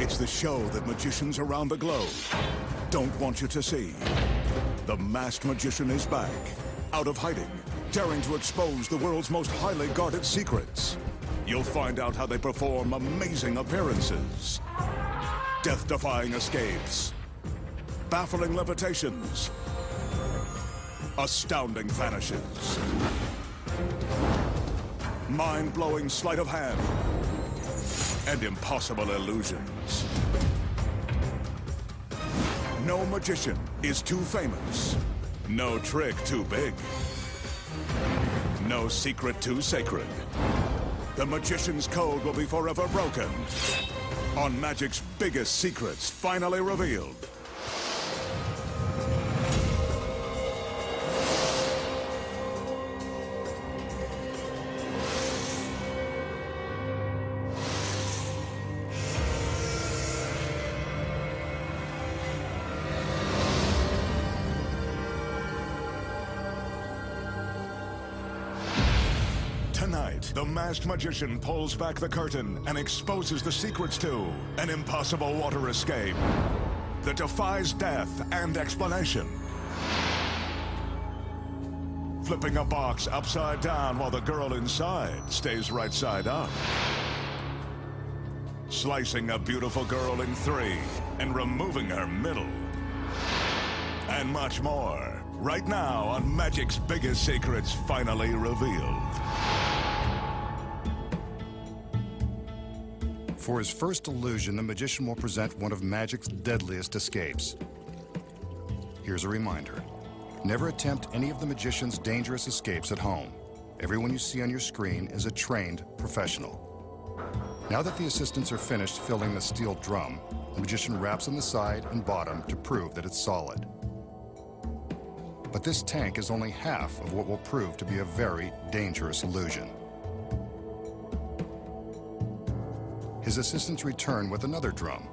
It's the show that magicians around the globe don't want you to see. The masked magician is back, out of hiding, daring to expose the world's most highly guarded secrets. You'll find out how they perform amazing appearances, death-defying escapes, baffling levitations, astounding vanishes, mind-blowing sleight of hand, and impossible illusions. No magician is too famous. No trick too big. No secret too sacred. The magician's code will be forever broken on magic's biggest secrets finally revealed. Tonight, the masked magician pulls back the curtain and exposes the secrets to an impossible water escape that defies death and explanation. Flipping a box upside down while the girl inside stays right side up. Slicing a beautiful girl in three and removing her middle. And much more, right now on Magic's Biggest Secrets Finally Revealed. For his first illusion, the magician will present one of magic's deadliest escapes. Here's a reminder. Never attempt any of the magician's dangerous escapes at home. Everyone you see on your screen is a trained professional. Now that the assistants are finished filling the steel drum, the magician raps on the side and bottom to prove that it's solid. But this tank is only half of what will prove to be a very dangerous illusion. His assistants return with another drum.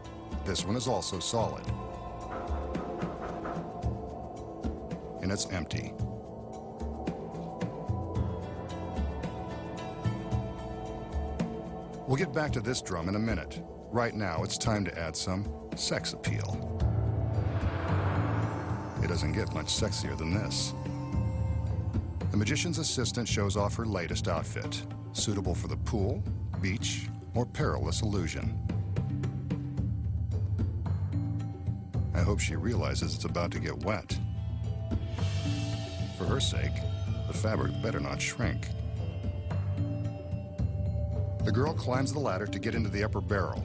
This one is also solid. And it's empty. We'll get back to this drum in a minute. Right now, it's time to add some sex appeal. It doesn't get much sexier than this. The magician's assistant shows off her latest outfit, suitable for the pool, beach, or perilous illusion. I hope she realizes it's about to get wet. For her sake, the fabric better not shrink. The girl climbs the ladder to get into the upper barrel.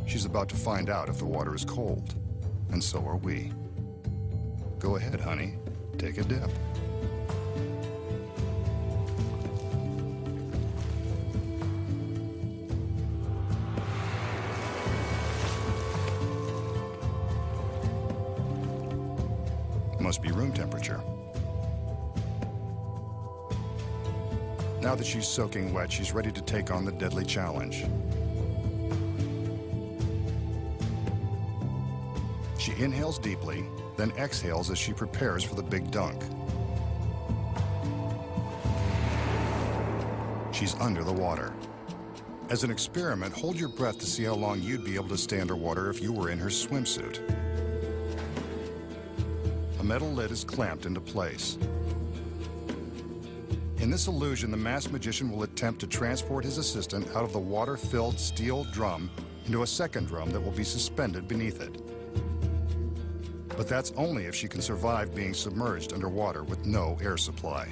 She's about to find out if the water is cold, and so are we. Go ahead, honey. Take a dip. Must be room temperature. Now that she's soaking wet, she's ready to take on the deadly challenge. She inhales deeply, then exhales as she prepares for the big dunk. She's under the water. As an experiment, hold your breath to see how long you'd be able to stay underwater if you were in her swimsuit. A metal lid is clamped into place. In this illusion, the masked magician will attempt to transport his assistant out of the water-filled steel drum into a second drum that will be suspended beneath it. But that's only if she can survive being submerged underwater with no air supply.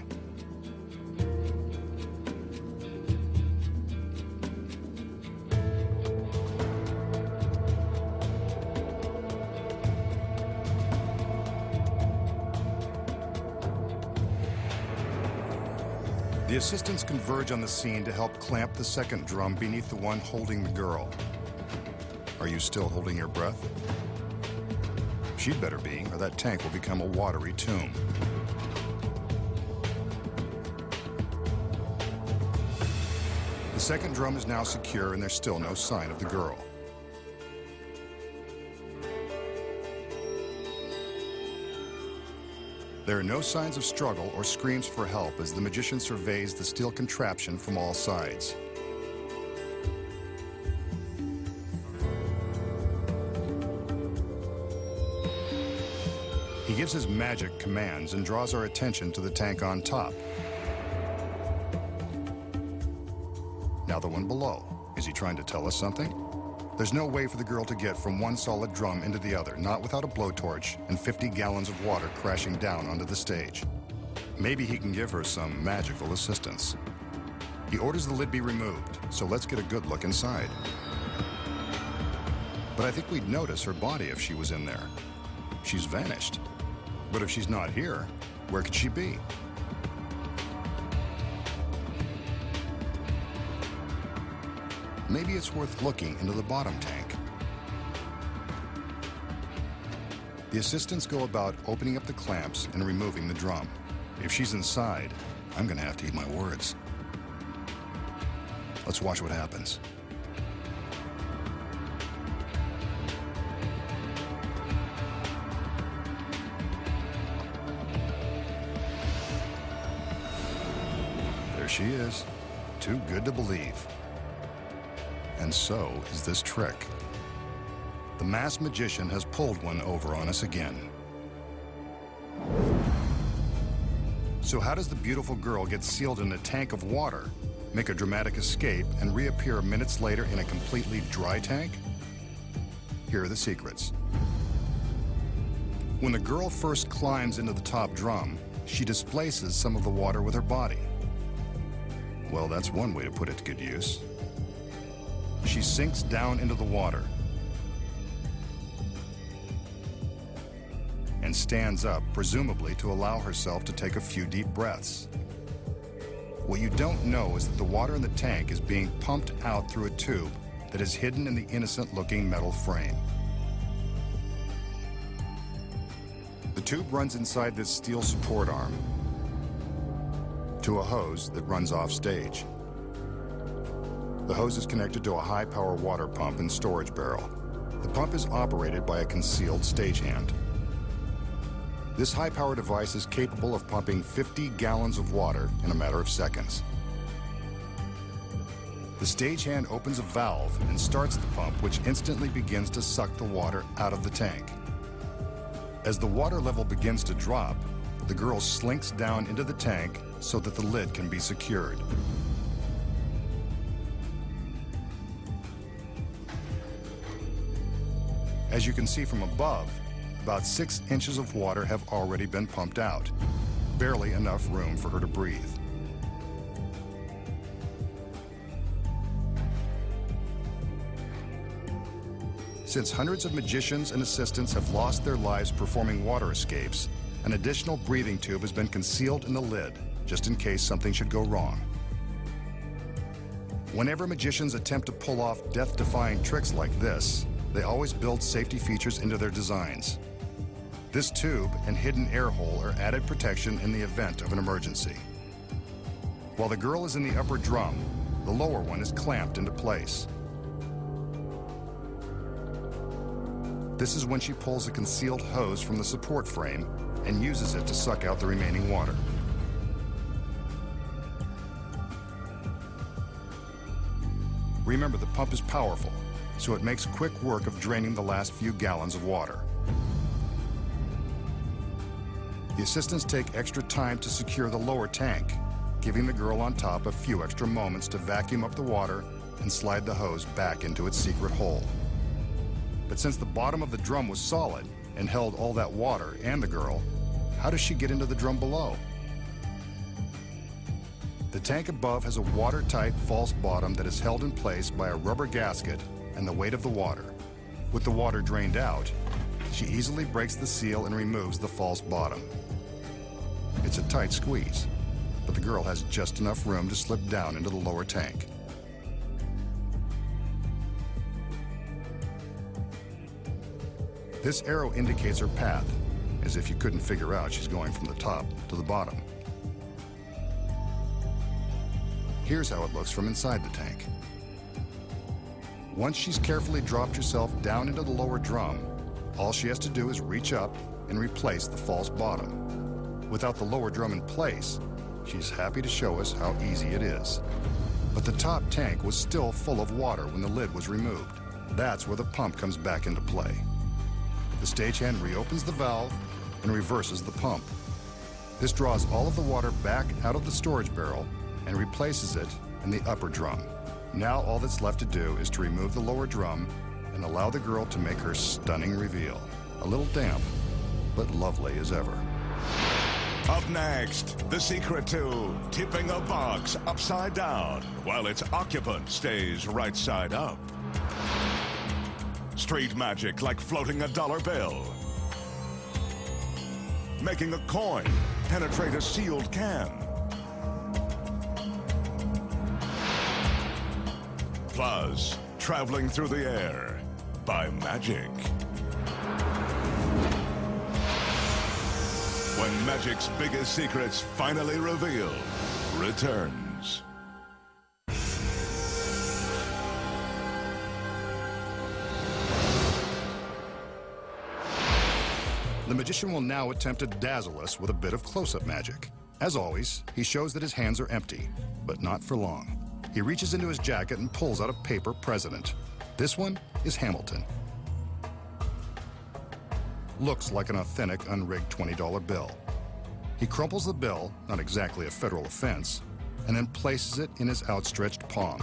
The assistants converge on the scene to help clamp the second drum beneath the one holding the girl. Are you still holding your breath? She'd better be, or that tank will become a watery tomb. The second drum is now secure, and there's still no sign of the girl. There are no signs of struggle or screams for help as the magician surveys the steel contraption from all sides. gives his magic commands and draws our attention to the tank on top. Now the one below. Is he trying to tell us something? There's no way for the girl to get from one solid drum into the other, not without a blowtorch and 50 gallons of water crashing down onto the stage. Maybe he can give her some magical assistance. He orders the lid be removed, so let's get a good look inside. But I think we'd notice her body if she was in there. She's vanished. But if she's not here, where could she be? Maybe it's worth looking into the bottom tank. The assistants go about opening up the clamps and removing the drum. If she's inside, I'm gonna have to eat my words. Let's watch what happens. There she is, too good to believe. And so is this trick. The masked magician has pulled one over on us again. So how does the beautiful girl get sealed in a tank of water, make a dramatic escape, and reappear minutes later in a completely dry tank? Here are the secrets. When the girl first climbs into the top drum, she displaces some of the water with her body. Well, that's one way to put it to good use. She sinks down into the water and stands up, presumably to allow herself to take a few deep breaths. What you don't know is that the water in the tank is being pumped out through a tube that is hidden in the innocent-looking metal frame. The tube runs inside this steel support arm to a hose that runs off stage. The hose is connected to a high-power water pump and storage barrel. The pump is operated by a concealed stagehand. This high-power device is capable of pumping 50 gallons of water in a matter of seconds. The stagehand opens a valve and starts the pump, which instantly begins to suck the water out of the tank. As the water level begins to drop, the girl slinks down into the tank so that the lid can be secured. As you can see from above, about 6 inches of water have already been pumped out. Barely enough room for her to breathe. Since hundreds of magicians and assistants have lost their lives performing water escapes, an additional breathing tube has been concealed in the lid, just in case something should go wrong. Whenever magicians attempt to pull off death-defying tricks like this, they always build safety features into their designs. This tube and hidden air hole are added protection in the event of an emergency. While the girl is in the upper drum, the lower one is clamped into place. This is when she pulls a concealed hose from the support frame and uses it to suck out the remaining water. Remember, the pump is powerful, so it makes quick work of draining the last few gallons of water. The assistants take extra time to secure the lower tank, giving the girl on top a few extra moments to vacuum up the water and slide the hose back into its secret hole. But since the bottom of the drum was solid and held all that water and the girl, how does she get into the drum below? The tank above has a watertight false bottom that is held in place by a rubber gasket and the weight of the water. With the water drained out, she easily breaks the seal and removes the false bottom. It's a tight squeeze, but the girl has just enough room to slip down into the lower tank. This arrow indicates her path, as if you couldn't figure out she's going from the top to the bottom. Here's how it looks from inside the tank. Once she's carefully dropped herself down into the lower drum, all she has to do is reach up and replace the false bottom. Without the lower drum in place, she's happy to show us how easy it is. But the top tank was still full of water when the lid was removed. That's where the pump comes back into play. The stagehand reopens the valve and reverses the pump. This draws all of the water back out of the storage barrel and replaces it in the upper drum. Now all that's left to do is to remove the lower drum and allow the girl to make her stunning reveal. A little damp, but lovely as ever. Up next, the secret to tipping a box upside down while its occupant stays right side up. Street magic like floating a dollar bill. Making a coin penetrate a sealed can. Plus, traveling through the air by magic. When magic's biggest secrets finally revealed returns. The magician will now attempt to dazzle us with a bit of close-up magic. As always, he shows that his hands are empty, but not for long. He reaches into his jacket and pulls out a paper president. This one is Hamilton. Looks like an authentic unrigged $20 bill. He crumples the bill, not exactly a federal offense, and then places it in his outstretched palm.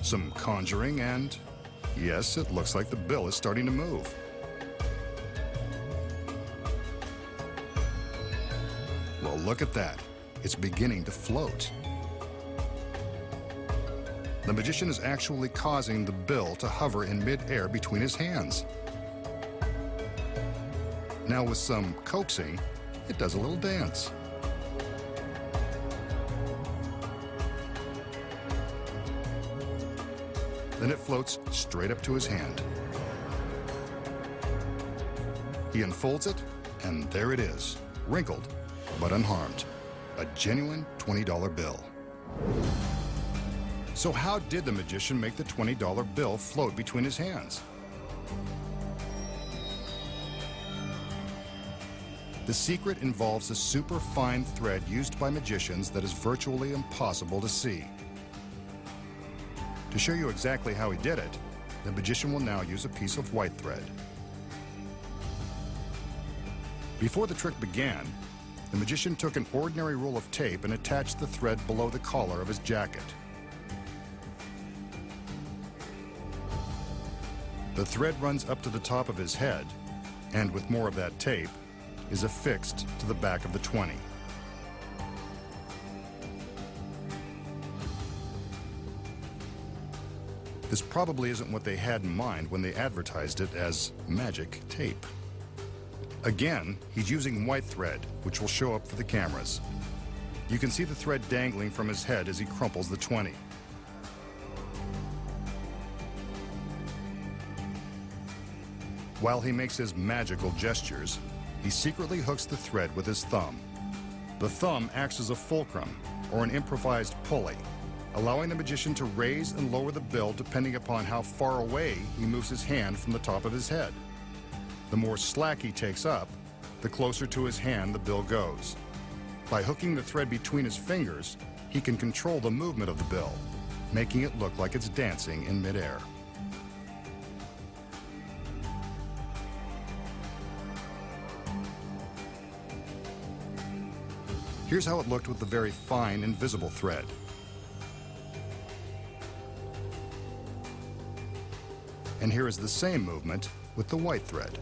Some conjuring and, yes, it looks like the bill is starting to move. Well, look at that. It's beginning to float. The magician is actually causing the bill to hover in mid-air between his hands. Now with some coaxing, it does a little dance. Then it floats straight up to his hand. He unfolds it, and there it is, wrinkled but unharmed. A genuine $20 bill. So how did the magician make the $20 bill float between his hands? The secret involves a super fine thread used by magicians that is virtually impossible to see. To show you exactly how he did it, the magician will now use a piece of white thread. Before the trick began, the magician took an ordinary roll of tape and attached the thread below the collar of his jacket. The thread runs up to the top of his head, and with more of that tape, is affixed to the back of the 20. This probably isn't what they had in mind when they advertised it as magic tape. Again, he's using white thread, which will show up for the cameras. You can see the thread dangling from his head as he crumples the 20. While he makes his magical gestures, he secretly hooks the thread with his thumb. The thumb acts as a fulcrum, or an improvised pulley, allowing the magician to raise and lower the bill depending upon how far away he moves his hand from the top of his head. The more slack he takes up, the closer to his hand the bill goes. By hooking the thread between his fingers, he can control the movement of the bill, making it look like it's dancing in midair. Here's how it looked with the very fine, invisible thread. And here is the same movement with the white thread.